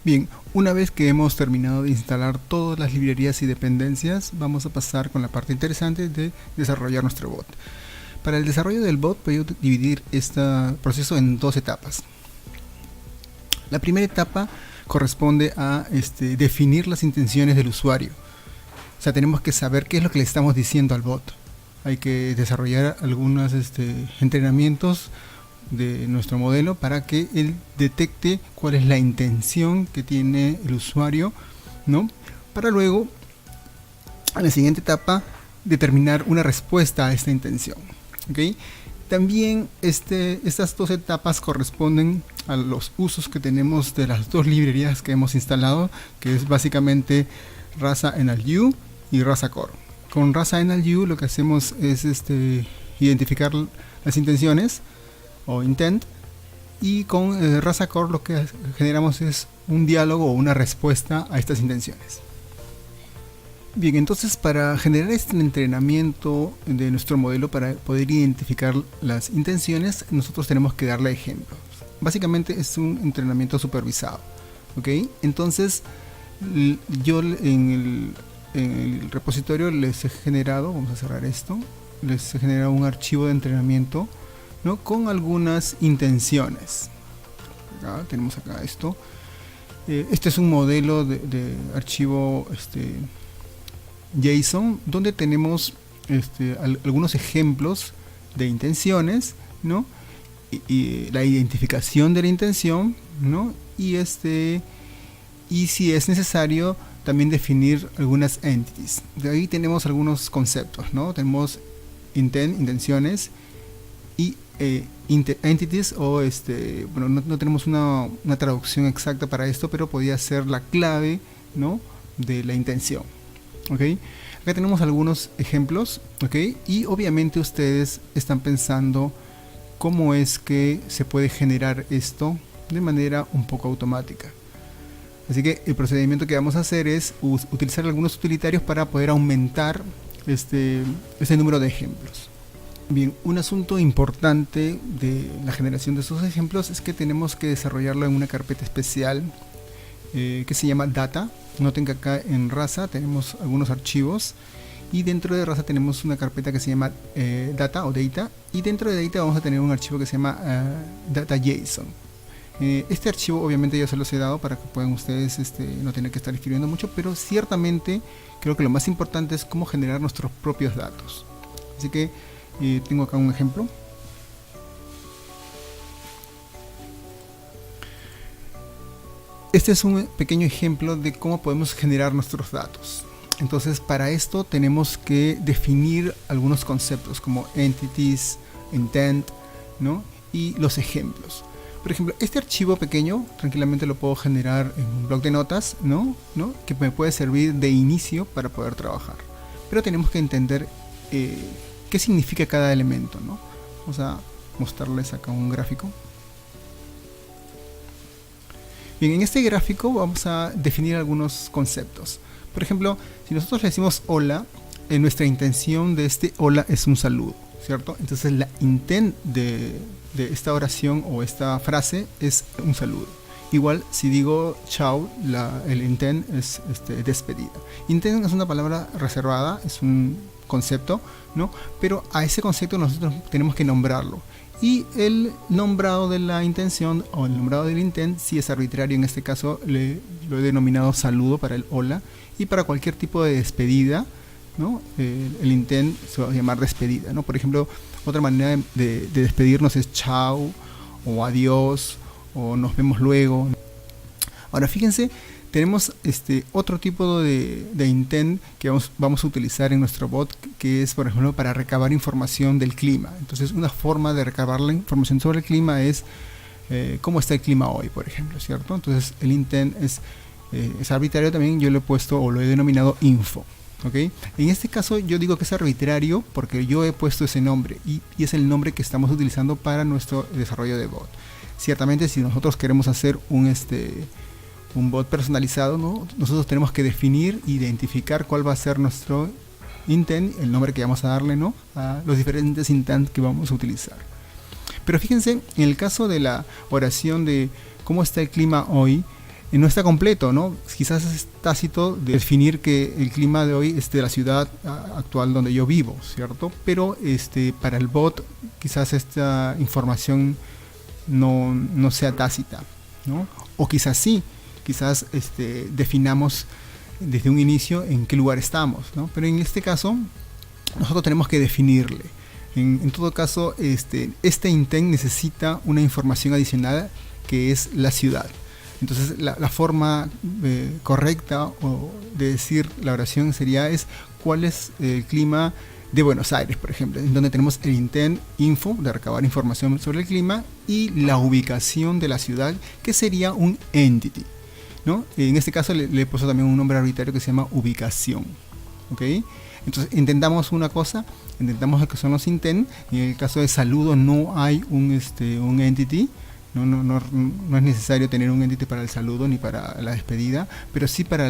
Bien, una vez que hemos terminado de instalar todas las librerías y dependencias, vamos a pasar con la parte interesante de desarrollar nuestro bot. Para el desarrollo del bot voy a dividir este proceso en dos etapas. La primera etapa corresponde a definir las intenciones del usuario. O sea, tenemos que saber qué es lo que le estamos diciendo al bot. Hay que desarrollar algunos entrenamientos de nuestro modelo para que él detecte cuál es la intención que tiene el usuario, ¿no? Para luego, en la siguiente etapa, determinar una respuesta a esta intención, ¿okay? También estas dos etapas corresponden a los usos que tenemos de las dos librerías que hemos instalado, que es básicamente Rasa NLU y Rasa Core. Con Rasa NLU lo que hacemos es identificar las intenciones o intent, y con Rasa Core lo que generamos es un diálogo o una respuesta a estas intenciones. Bien, entonces para generar este entrenamiento de nuestro modelo para poder identificar las intenciones, nosotros tenemos que darle ejemplos. Básicamente es un entrenamiento supervisado, ¿ok? Entonces yo en el repositorio les he generado, vamos a cerrar esto, les he generado un archivo de entrenamiento, ¿no? Con algunas intenciones. Tenemos acá esto. Este es un modelo de archivo JSON donde tenemos algunos ejemplos de intenciones, ¿no? Y la identificación de la intención, ¿no? Y si es necesario también definir algunas entities. De ahí tenemos algunos conceptos, ¿no? Tenemos intenciones y entities, o bueno, no tenemos una traducción exacta para esto, pero podría ser la clave, ¿no? De la intención, ¿ok? Acá tenemos algunos ejemplos, ¿ok? Y obviamente ustedes están pensando cómo es que se puede generar esto de manera un poco automática. Así que el procedimiento que vamos a hacer es utilizar algunos utilitarios para poder aumentar este número de ejemplos. Bien, un asunto importante de la generación de estos ejemplos es que tenemos que desarrollarlo en una carpeta especial que se llama Data. Noten que acá en Rasa tenemos algunos archivos, y dentro de Rasa tenemos una carpeta que se llama Data o Data, y dentro de Data vamos a tener un archivo que se llama Data.json. Este archivo obviamente ya se los he dado para que puedan ustedes no tener que estar escribiendo mucho, pero ciertamente creo que lo más importante es cómo generar nuestros propios datos. Así que tengo acá un ejemplo. Este es un pequeño ejemplo de cómo podemos generar nuestros datos. Entonces, para esto tenemos que definir algunos conceptos como entities, intent, ¿no? Y los ejemplos. Por ejemplo, este archivo pequeño tranquilamente lo puedo generar en un bloc de notas, ¿no? Que me puede servir de inicio para poder trabajar. Pero tenemos que entender qué significa cada elemento, ¿no? Vamos a mostrarles acá un gráfico. Bien, en este gráfico vamos a definir algunos conceptos. Por ejemplo, si nosotros le decimos hola, nuestra intención de este hola es un saludo, ¿cierto? Entonces la intent de esta oración o esta frase es un saludo. Igual si digo chao, el intent es despedida. Intent es una palabra reservada, es un concepto, ¿no? Pero a ese concepto nosotros tenemos que nombrarlo. Y el nombrado de la intención o el nombrado del intent sí es arbitrario. En este caso lo he denominado saludo para el hola, y para cualquier tipo de despedida, ¿no? El intent se va a llamar despedida, ¿no? Por ejemplo, otra manera de despedirnos es chao o adiós o nos vemos luego. Ahora fíjense, tenemos otro tipo de intent que vamos a utilizar en nuestro bot, que es, por ejemplo, para recabar información del clima. Entonces, una forma de recabar la información sobre el clima es cómo está el clima hoy, por ejemplo, ¿cierto? Entonces, el intent es arbitrario también. Yo lo he puesto o lo he denominado info, ¿ok? En este caso yo digo que es arbitrario porque yo he puesto ese nombre y es el nombre que estamos utilizando para nuestro desarrollo de bot. Ciertamente, si nosotros queremos hacer un bot personalizado, ¿no? Nosotros tenemos que definir e identificar cuál va a ser nuestro intent, el nombre que vamos a darle, ¿no? A los diferentes intent que vamos a utilizar. Pero fíjense, en el caso de la oración de cómo está el clima hoy, no está completo, ¿no? Quizás es tácito de definir que el clima de hoy es de la ciudad actual donde yo vivo, ¿cierto? Pero para el bot quizás esta información no sea tácita, ¿no? O quizás sí, quizás definamos desde un inicio en qué lugar estamos, ¿no? Pero en este caso nosotros tenemos que definirle. En todo caso, este intent necesita una información adicional que es la ciudad. Entonces la forma correcta de decir la oración sería cuál es el clima de Buenos Aires, por ejemplo, en donde tenemos el intent info de recabar información sobre el clima y la ubicación de la ciudad, que sería un entity, ¿no? En este caso le he puesto también un nombre arbitrario que se llama ubicación, ¿ok? Entonces intentamos una cosa, intentamos lo que son los intent. En el caso de saludo no hay un entity. No es necesario tener un entity para el saludo ni para la despedida, pero sí para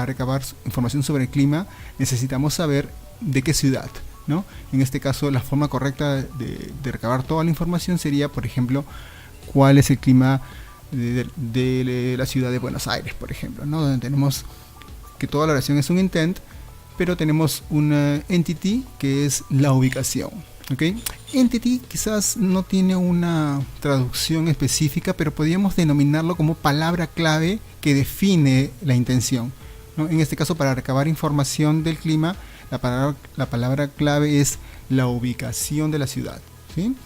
recabar información sobre el clima necesitamos saber de qué ciudad, ¿no? En este caso la forma correcta de recabar toda la información sería, por ejemplo, cuál es el clima de la ciudad de Buenos Aires, por ejemplo, ¿no? Donde tenemos que toda la oración es un intent, pero tenemos una entity que es la ubicación. ¿Okay? Entity quizás no tiene una traducción específica, pero podríamos denominarlo como palabra clave que define la intención, ¿no? En este caso, para recabar información del clima, la palabra clave es la ubicación de la ciudad, ¿sí?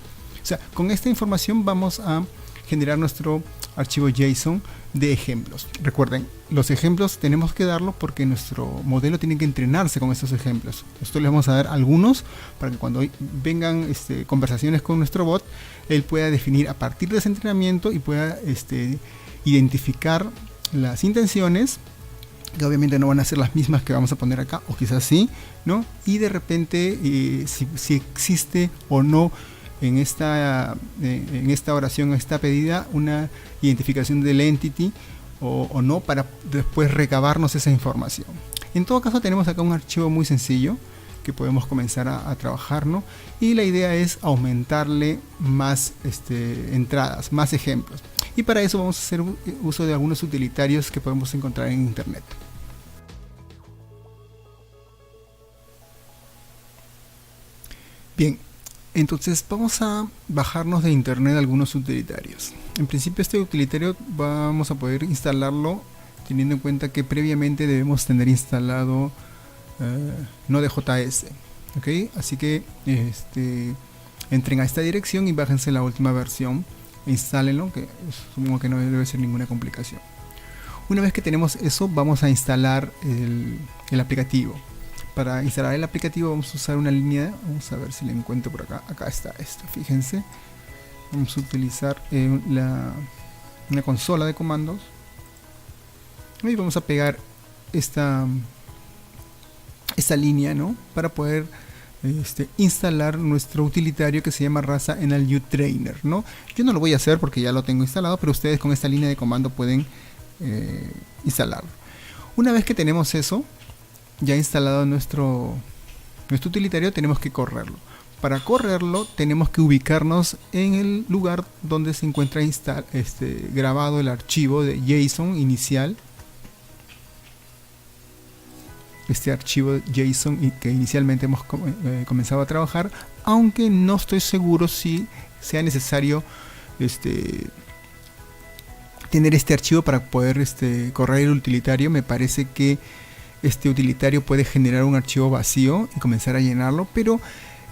O sea, con esta información vamos a generar nuestro archivo JSON de ejemplos. Recuerden, los ejemplos tenemos que darlos porque nuestro modelo tiene que entrenarse con estos ejemplos. Nosotros le vamos a dar algunos para que cuando vengan conversaciones con nuestro bot, él pueda definir a partir de ese entrenamiento y pueda identificar las intenciones, que obviamente no van a ser las mismas que vamos a poner acá, o quizás sí, ¿no? Y de repente si existe o no en esta oración, esta pedida, una identificación del entity o no, para después recabarnos esa información. En todo caso, tenemos acá un archivo muy sencillo que podemos comenzar a trabajar, ¿no? Y la idea es aumentarle más entradas, más ejemplos. Y para eso vamos a hacer uso de algunos utilitarios que podemos encontrar en internet. Bien, entonces vamos a bajarnos de internet algunos utilitarios. En principio este utilitario vamos a poder instalarlo teniendo en cuenta que previamente debemos tener instalado Node.js, ¿ok? Así que entren a esta dirección y bájense la última versión e instálenlo, que supongo que no debe ser ninguna complicación. Una vez que tenemos eso, vamos a instalar el aplicativo. Para instalar el aplicativo vamos a usar una línea, vamos a ver si la encuentro por acá. Acá está esto, fíjense. Vamos a utilizar una consola de comandos y vamos a pegar esta línea, ¿no? Para poder instalar nuestro utilitario que se llama RasaNLU-Trainer, ¿no? Yo no lo voy a hacer porque ya lo tengo instalado, pero ustedes con esta línea de comando pueden instalarlo. Una vez que tenemos eso ya instalado nuestro utilitario, tenemos que correrlo. Para correrlo tenemos que ubicarnos en el lugar donde se encuentra grabado el archivo de JSON inicial. Este archivo JSON que inicialmente hemos comenzado a trabajar, aunque no estoy seguro si sea necesario tener este archivo para poder correr el utilitario. Me parece que este utilitario puede generar un archivo vacío y comenzar a llenarlo, pero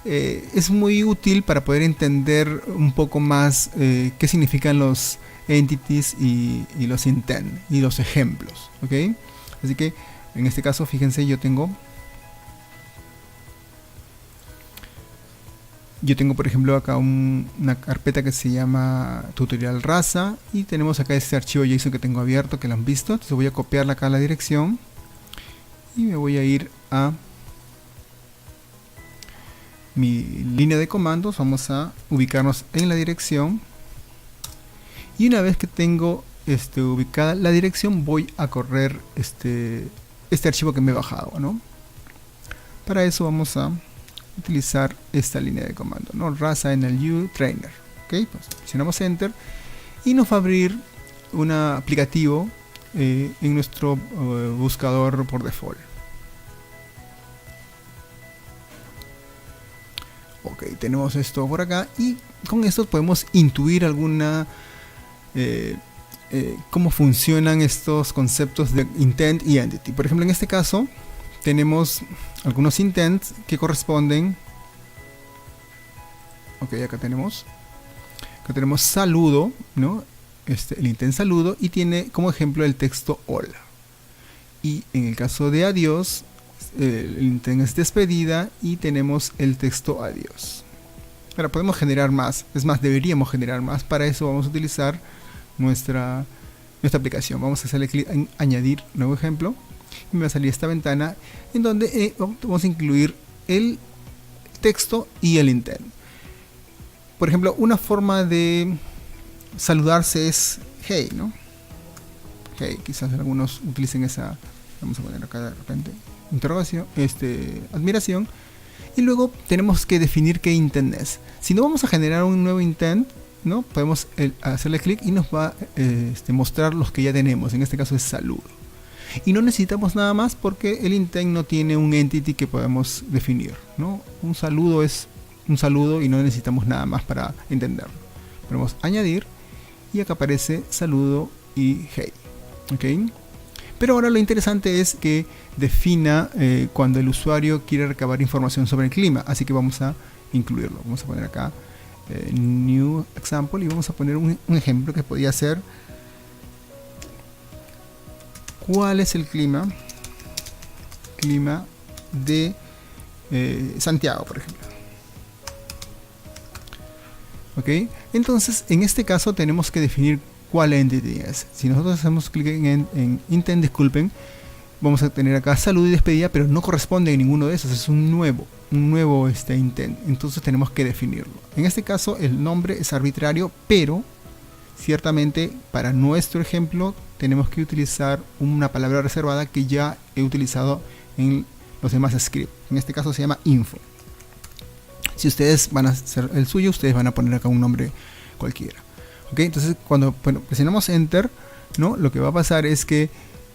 es muy útil para poder entender un poco más qué significan los entities y los intent y los ejemplos, ¿ok? Así que en este caso, fíjense, yo tengo por ejemplo acá una carpeta que se llama tutorial Rasa, y tenemos acá este archivo JSON que tengo abierto, que lo han visto. Entonces voy a copiarla acá a la dirección y me voy a ir a mi línea de comandos. Vamos a ubicarnos en la dirección, y una vez que tengo ubicada la dirección, voy a correr este archivo que me he bajado, ¿no? Para eso vamos a utilizar esta línea de comando, ¿no? RasaNLU-Trainer, ¿ok? Pues presionamos Enter y nos va a abrir un aplicativo en nuestro buscador por default. Ok, tenemos esto por acá y con esto podemos intuir alguna cómo funcionan estos conceptos de intent y entity. Por ejemplo, en este caso tenemos algunos intents que corresponden. Ok, acá tenemos saludo, ¿no? El intent saludo, y tiene como ejemplo el texto hola. Y en el caso de adiós, el intent es despedida y tenemos el texto adiós. Ahora podemos generar más, es más, deberíamos generar más. Para eso vamos a utilizar nuestra aplicación. Vamos a hacerle clic en añadir nuevo ejemplo y me va a salir esta ventana en donde vamos a incluir el texto y el intent. Por ejemplo, una forma de saludarse es hey, ¿no? Hey, quizás algunos utilicen esa. Vamos a poner acá de repente interrogación, admiración. Y luego tenemos que definir qué intent es. Si no vamos a generar un nuevo intent, ¿no? Podemos hacerle clic y nos va a mostrar los que ya tenemos. En este caso es saludo. Y no necesitamos nada más porque el intent no tiene un entity que podemos definir, ¿no? Un saludo es un saludo y no necesitamos nada más para entenderlo. Podemos añadir y acá aparece saludo y hey. ¿Okay? Pero ahora lo interesante es que defina cuando el usuario quiere recabar información sobre el clima. Así que vamos a incluirlo. Vamos a poner acá new example y vamos a poner un ejemplo que podría ser ¿cuál es el clima de Santiago, por ejemplo? ¿Ok? Entonces, en este caso tenemos que definir cuál entity es. Si nosotros hacemos clic en intent, disculpen, vamos a tener acá salud y despedida, pero no corresponde a ninguno de esos, es un nuevo intent. Entonces tenemos que definirlo. En este caso el nombre es arbitrario, pero ciertamente para nuestro ejemplo tenemos que utilizar una palabra reservada que ya he utilizado en los demás scripts. En este caso se llama info. Si ustedes van a hacer el suyo, ustedes van a poner acá un nombre cualquiera. ¿Okay? Entonces cuando presionamos enter, ¿no? Lo que va a pasar es que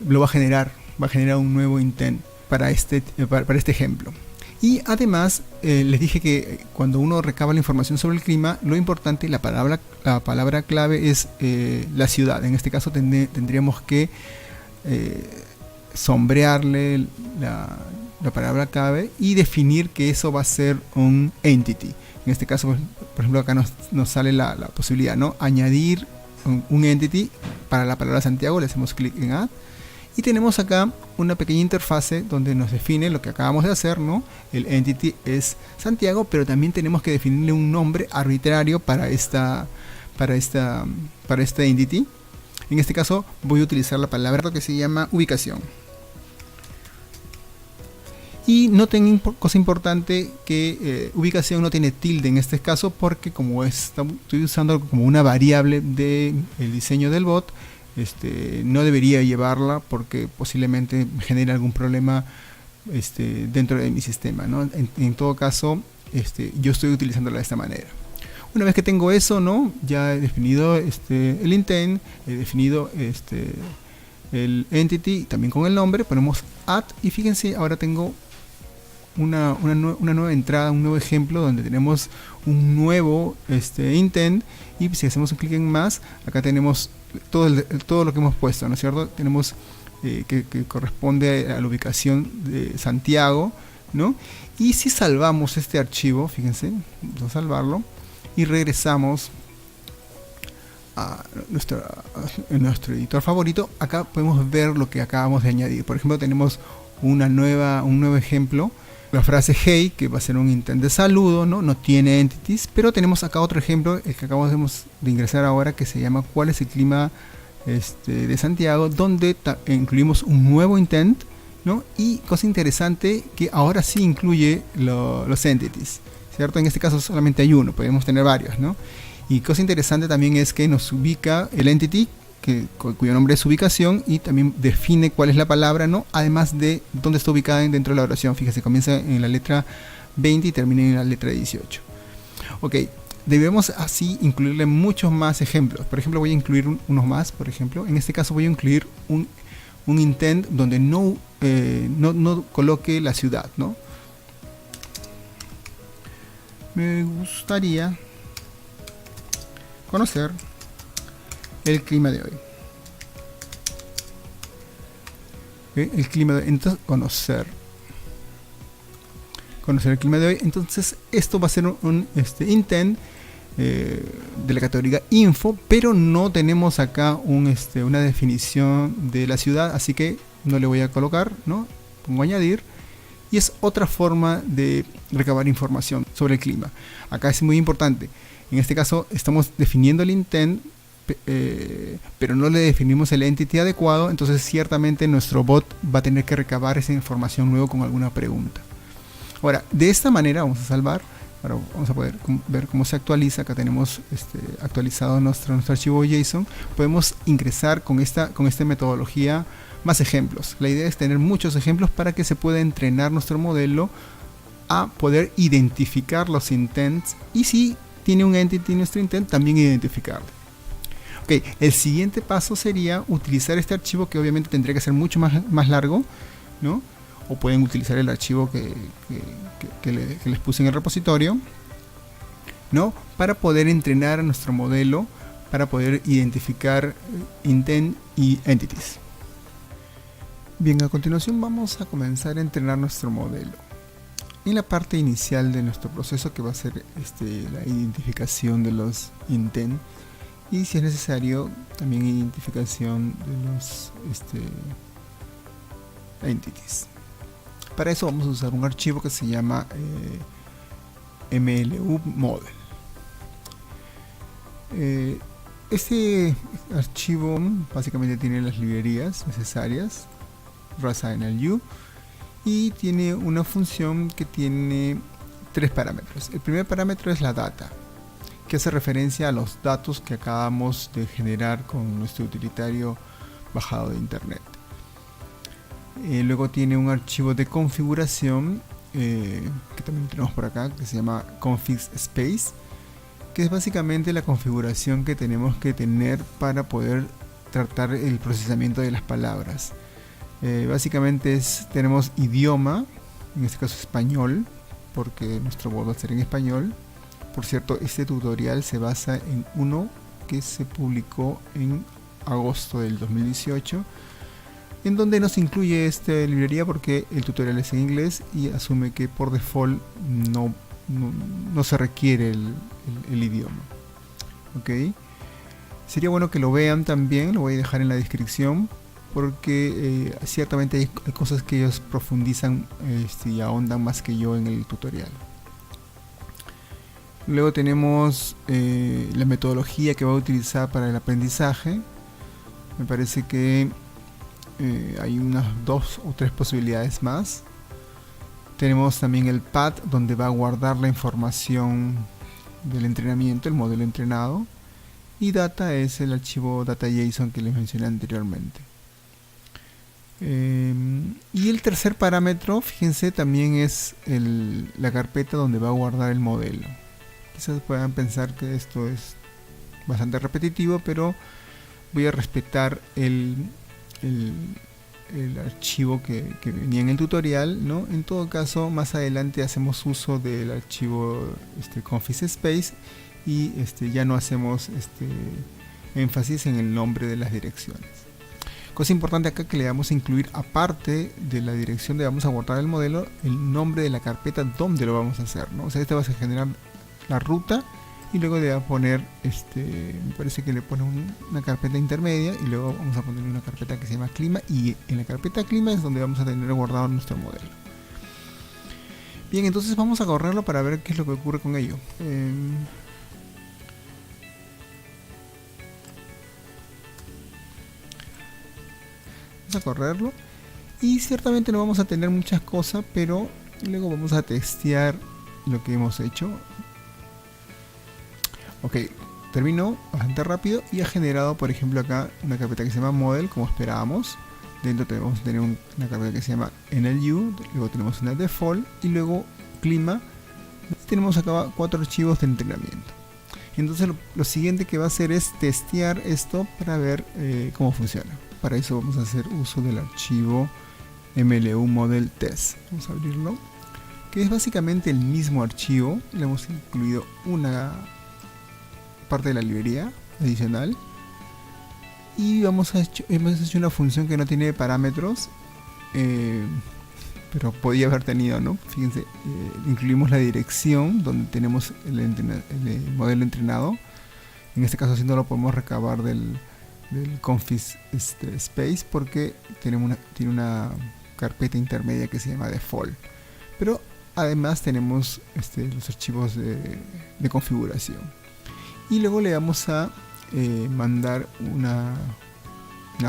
lo va a generar un nuevo intent para este ejemplo. Y además les dije que cuando uno recaba la información sobre el clima, lo importante, la palabra clave es la ciudad. En este caso tendríamos que sombrearle la palabra clave y definir que eso va a ser un entity. En este caso, por ejemplo, acá nos sale la posibilidad, ¿no? Añadir un entity para la palabra Santiago. Le hacemos clic en add y tenemos acá una pequeña interfase donde nos define lo que acabamos de hacer, ¿no? El entity es Santiago, pero también tenemos que definirle un nombre arbitrario para este entity. En este caso voy a utilizar la palabra que se llama ubicación. Y noten cosa importante que ubicación no tiene tilde en este caso porque como estoy usando como una variable del diseño del bot, no debería llevarla porque posiblemente genere algún problema dentro de mi sistema, ¿no? En todo caso, yo estoy utilizándola de esta manera. Una vez que tengo eso, ¿no? Ya he definido el intent, he definido el entity también con el nombre, ponemos add y fíjense, ahora tengo una nueva entrada, un nuevo ejemplo donde tenemos un nuevo intent y si hacemos un clic en más, acá tenemos todo lo que hemos puesto, ¿no es cierto? Tenemos que corresponde a la ubicación de Santiago, ¿no? Y si salvamos este archivo, fíjense, vamos a salvarlo y regresamos a nuestro editor favorito, acá podemos ver lo que acabamos de añadir. Por ejemplo, tenemos un nuevo ejemplo. La frase hey, que va a ser un intent de saludo, no tiene entities, pero tenemos acá otro ejemplo, el que acabamos de ingresar ahora, que se llama ¿cuál es el clima de Santiago?, donde incluimos un nuevo intent, ¿no? Y cosa interesante, que ahora sí incluye los entities, ¿cierto? En este caso solamente hay uno, podemos tener varios, ¿no? Y cosa interesante también es que nos ubica el entity, cuyo nombre es ubicación, y también define cuál es la palabra, ¿no? Además de dónde está ubicada dentro de la oración. Fíjese, comienza en la letra 20 y termina en la letra 18. Ok, debemos así incluirle muchos más ejemplos. Por ejemplo, voy a incluir unos más. Por ejemplo, en este caso voy a incluir un intent donde no coloque la ciudad, ¿no? Me gustaría conocer el clima de hoy. El clima de, entonces conocer el clima de hoy. Entonces esto va a ser un intent de la categoría info, pero no tenemos acá una definición de la ciudad, así que no le voy a colocar, ¿no? Pongo añadir, y es otra forma de recabar información sobre el clima. Acá es muy importante, en este caso estamos definiendo el intent, pero no le definimos el entity adecuado, entonces ciertamente nuestro bot va a tener que recabar esa información luego con alguna pregunta. Ahora, de esta manera vamos a salvar. Ahora vamos a poder ver cómo se actualiza. Acá tenemos actualizado nuestro archivo JSON. Podemos ingresar con esta metodología más ejemplos. La idea es tener muchos ejemplos para que se pueda entrenar nuestro modelo a poder identificar los intents, y si tiene un entity nuestro intent, también identificarlo. Ok, el siguiente paso sería utilizar este archivo, que obviamente tendría que ser mucho más largo, ¿no? O pueden utilizar el archivo que les puse en el repositorio, ¿no? Para poder entrenar a nuestro modelo, para poder identificar intent y entities. Bien, a continuación vamos a comenzar a entrenar nuestro modelo. En la parte inicial de nuestro proceso, que va a ser la identificación de los intent, y si es necesario también identificación de los entities. Para eso vamos a usar un archivo que se llama MLU model. Este archivo básicamente tiene las librerías necesarias, raza-NLU, y tiene una función que tiene 3 parámetros. El primer parámetro es la data, que hace referencia a los datos que acabamos de generar con nuestro utilitario bajado de internet. Luego tiene un archivo de configuración que también tenemos por acá, que se llama config space, que es básicamente la configuración que tenemos que tener para poder tratar el procesamiento de las palabras. Básicamente tenemos idioma, en este caso español, porque nuestro bot va a ser en español. Por cierto, este tutorial se basa en uno que se publicó en agosto del 2018, en donde nos incluye esta librería porque el tutorial es en inglés y asume que por default no se requiere el idioma. Ok, sería bueno que lo vean también, lo voy a dejar en la descripción, porque ciertamente hay cosas que ellos profundizan y ahondan más que yo en el tutorial. Luego tenemos la metodología que va a utilizar para el aprendizaje. Me parece que hay unas 2 o 3 posibilidades más. Tenemos también el path, donde va a guardar la información del entrenamiento, el modelo entrenado, y data es el archivo data.json que les mencioné anteriormente. Y el tercer parámetro, fíjense, también es la carpeta donde va a guardar el modelo. Quizás puedan pensar que esto es bastante repetitivo, pero voy a respetar el archivo que venía en el tutorial, ¿no? En todo caso, más adelante hacemos uso del archivo config space y ya no hacemos énfasis en el nombre de las direcciones. Cosa importante acá, que le vamos a incluir, aparte de la dirección donde vamos a guardar el modelo, el nombre de la carpeta donde lo vamos a hacer, ¿no? O sea, va a generar la ruta, y luego le va a poner me parece que le pone una carpeta intermedia, y luego vamos a poner una carpeta que se llama clima, y en la carpeta clima es donde vamos a tener guardado nuestro modelo. Bien, entonces vamos a correrlo para ver qué es lo que ocurre con ello. Vamos a correrlo, y ciertamente no vamos a tener muchas cosas, pero luego vamos a testear lo que hemos hecho. Ok, terminó bastante rápido y ha generado, por ejemplo, acá una carpeta que se llama model, como esperábamos. Dentro tenemos que tener una carpeta que se llama NLU, luego tenemos una default y luego clima. Tenemos acá 4 archivos de entrenamiento. Entonces lo siguiente que va a hacer es testear esto para ver cómo funciona. Para eso vamos a hacer uso del archivo MLU Model Test. Vamos a abrirlo, que es básicamente el mismo archivo. Le hemos incluido una parte de la librería adicional y hemos hecho una función que no tiene parámetros, pero podía haber tenido, ¿no? Fíjense, incluimos la dirección donde tenemos el modelo entrenado. En este caso, haciéndolo, podemos recabar del config space, porque tiene una carpeta intermedia que se llama default. Pero además tenemos los archivos de configuración. Y luego le vamos a mandar una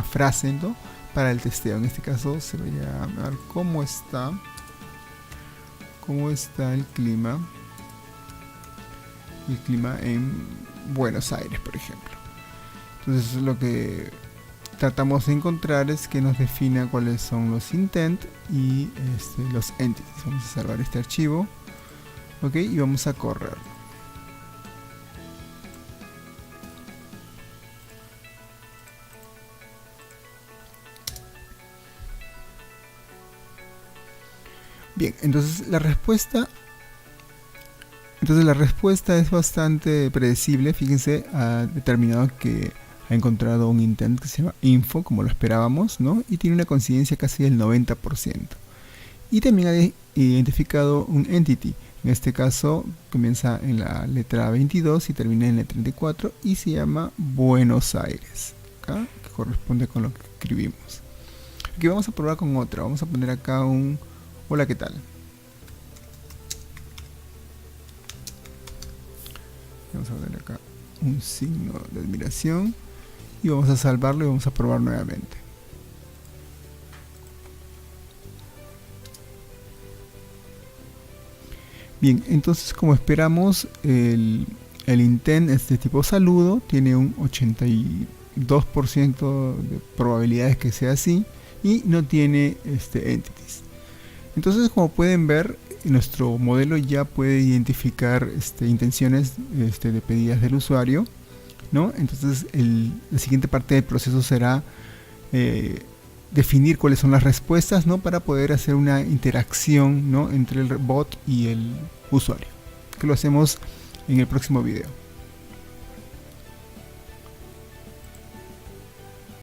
frase, ¿no?, para el testeo. En este caso se va a llamar cómo está el clima en Buenos Aires, por ejemplo. Entonces lo que tratamos de encontrar es que nos defina cuáles son los intent y los entities. Vamos a salvar este archivo, ok, y vamos a correr. Bien, entonces la respuesta es bastante predecible. Fíjense, ha determinado que ha encontrado un intent que se llama info, como lo esperábamos, ¿no? Y tiene una coincidencia casi del 90%. Y también ha identificado un entity. En este caso comienza en la letra 22 y termina en la 34 y se llama Buenos Aires, ¿okay?, que corresponde con lo que escribimos. Aquí vamos a probar con otra. Vamos a poner acá un hola, ¿qué tal? Vamos a poner acá un signo de admiración y vamos a salvarlo y vamos a probar nuevamente. Bien, entonces, como esperamos, el intent es de tipo saludo, tiene un 82% de probabilidades que sea así y no tiene entities. Entonces, como pueden ver, nuestro modelo ya puede identificar intenciones de pedidas del usuario, ¿no? Entonces la siguiente parte del proceso será definir cuáles son las respuestas, ¿no?, para poder hacer una interacción, ¿no?, entre el bot y el usuario, que lo hacemos en el próximo video.